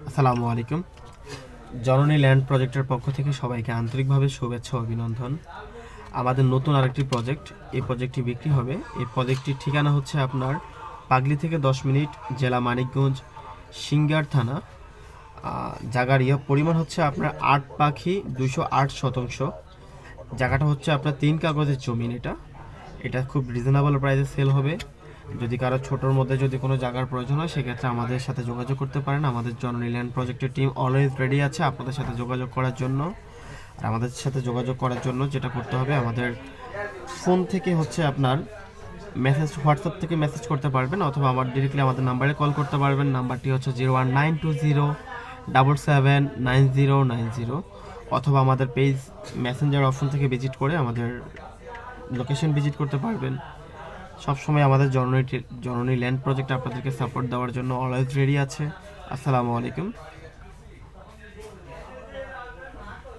আসসালামু আলাইকুম। জননী ল্যান্ড প্রজেক্টের পক্ষ থেকে সবাইকে আন্তরিকভাবে শুভেচ্ছা ও অভিনন্দন। আমাদের নতুন আরেকটি প্রজেক্ট, এই প্রজেক্টটি বিক্রি হবে। এই প্রজেক্টটির ঠিকানা হচ্ছে আপনার পাগলি থেকে 10 মিনিট, জেলা মানিকগঞ্জ, সিঙ্গার থানা। জায়গার পরিমাণ হচ্ছে আপনার 8 পাখি 208 শতাংশ। জায়গাটা হচ্ছে আপনার 3 কাগজের জমিন। এটা খুব রিজনেবল প্রাইসে সেল হবে। যদি কারো ছোটোর মধ্যে যদি কোনো জায়গার প্রয়োজন হয় সেক্ষেত্রে আমাদের সাথে যোগাযোগ করতে পারেন। আমাদের জননী ল্যান্ড প্রজেক্টের টিম অলওয়েজ রেডি আছে আপনাদের সাথে যোগাযোগ করার জন্য। আর আমাদের সাথে যোগাযোগ করার জন্য যেটা করতে হবে, আমাদের ফোন থেকে হচ্ছে আপনার হোয়াটসঅ্যাপ থেকে মেসেজ করতে পারবেন, অথবা আমার ডিরেক্টলি আমাদের নাম্বারে কল করতে পারবেন। নাম্বারটি হচ্ছে 01920779090, অথবা আমাদের পেজ মেসেঞ্জার অপশন থেকে ভিজিট করে আমাদের লোকেশন ভিজিট করতে পারবেন। সবসময় আমাদের জননী ল্যান্ড প্রজেক্ট আপনাদেরকে সাপোর্ট দেওয়ার জন্য অলওয়েজ রেডি আছে। আসসালামু আলাইকুম।